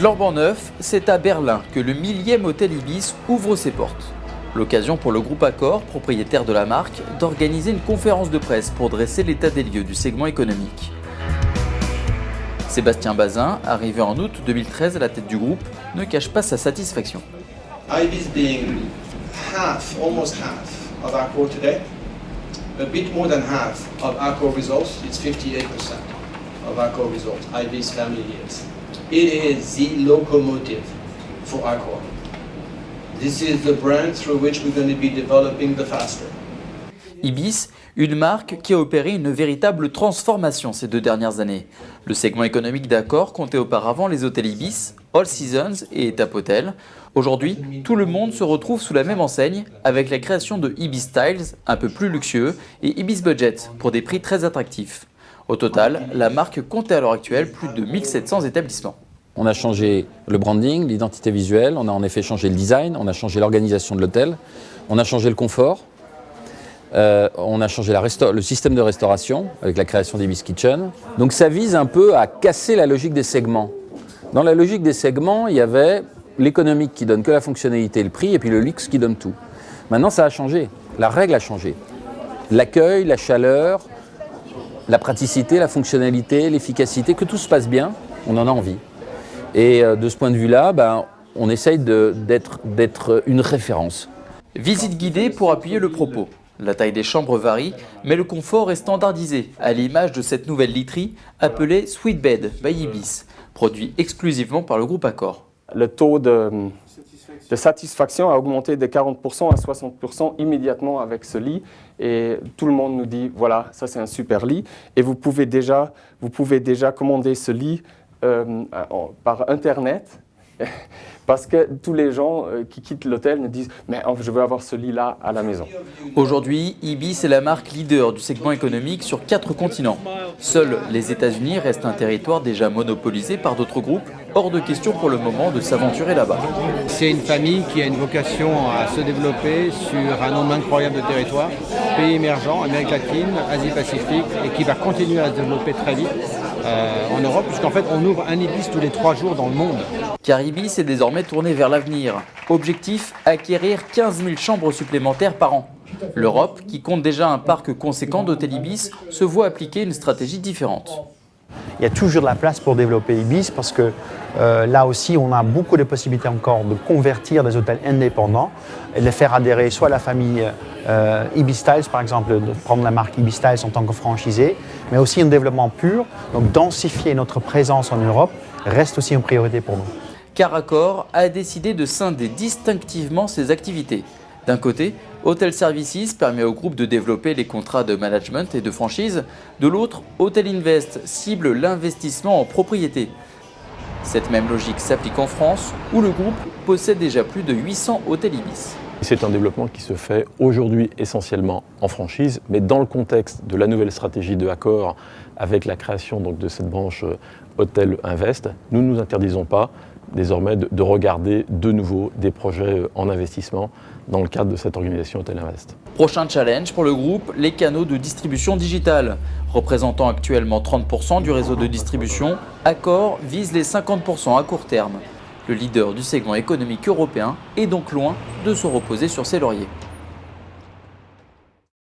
Flambant neuf, c'est à Berlin que le 1000e hôtel Ibis ouvre ses portes. L'occasion pour le groupe Accor, propriétaire de la marque, d'organiser une conférence de presse pour dresser l'état des lieux du segment économique. Sébastien Bazin, arrivé en août 2013 à la tête du groupe, ne cache pas sa satisfaction. Ibis being almost half of Accor today, a bit more than half of Accor results, it's 58% of Accor results, Ibis family years. It is the locomotive for Accor. This is the brand through which we're going to be developing the faster. Ibis, une marque qui a opéré une véritable transformation ces 2 dernières années. Le segment économique d'Accor comptait auparavant les hôtels Ibis, All Seasons et Tap Hotel. Aujourd'hui, tout le monde se retrouve sous la même enseigne avec la création de Ibis Styles, un peu plus luxueux, et Ibis Budget pour des prix très attractifs. Au total, la marque comptait à l'heure actuelle plus de 1700 établissements. On a changé le branding, l'identité visuelle, on a en effet changé le design, on a changé l'organisation de l'hôtel, on a changé le confort, on a changé le système de restauration avec la création d'Ibis Kitchen. Donc ça vise un peu à casser la logique des segments. Dans la logique des segments, il y avait l'économique qui donne que la fonctionnalité et le prix, et puis le luxe qui donne tout. Maintenant, ça a changé, la règle a changé. L'accueil, la chaleur, la praticité, la fonctionnalité, l'efficacité, que tout se passe bien, on en a envie. Et de ce point de vue-là, on essaye d'être une référence. Visite guidée pour appuyer le propos. La taille des chambres varie, mais le confort est standardisé, à l'image de cette nouvelle literie appelée Sweet Bed by Ibis, produit exclusivement par le groupe Accor. Le taux de satisfaction a augmenté de 40% à 60% immédiatement avec ce lit. Et tout le monde nous dit, voilà, ça c'est un super lit. Et vous pouvez déjà commander ce lit par Internet, parce que tous les gens qui quittent l'hôtel nous disent « mais je veux avoir ce lit-là à la maison ». Aujourd'hui, Ibis est la marque leader du segment économique sur 4 continents. Seuls les États-Unis restent un territoire déjà monopolisé par d'autres groupes, hors de question pour le moment de s'aventurer là-bas. C'est une famille qui a une vocation à se développer sur un nombre incroyable de territoires, pays émergents, Amérique latine, Asie-Pacifique, et qui va continuer à se développer très vite en Europe, puisqu'en fait on ouvre un Ibis tous les 3 jours dans le monde. Car Ibis est désormais tourné vers l'avenir. Objectif, acquérir 15 000 chambres supplémentaires par an. L'Europe, qui compte déjà un parc conséquent d'hôtels Ibis, se voit appliquer une stratégie différente. Il y a toujours de la place pour développer Ibis parce que là aussi, on a beaucoup de possibilités encore de convertir des hôtels indépendants et de les faire adhérer soit à la famille Ibis Styles, par exemple, de prendre la marque Ibis Styles en tant que franchisé, mais aussi un développement pur. Donc densifier notre présence en Europe reste aussi une priorité pour nous. Car Accor a décidé de scinder distinctivement ses activités. D'un côté, Hotel Services permet au groupe de développer les contrats de management et de franchise. De l'autre, Hotel Invest cible l'investissement en propriété. Cette même logique s'applique en France, où le groupe possède déjà plus de 800 hôtels Ibis. C'est un développement qui se fait aujourd'hui essentiellement en franchise, mais dans le contexte de la nouvelle stratégie de Accor, avec la création donc, de cette branche Hotel Invest, nous ne nous interdisons pas désormais de regarder de nouveau des projets en investissement dans le cadre de cette organisation Hotel Invest. Prochain challenge pour le groupe, les canaux de distribution digitale. Représentant actuellement 30% du réseau de distribution, Accor vise les 50% à court terme. Le leader du segment économique européen est donc loin de se reposer sur ses lauriers.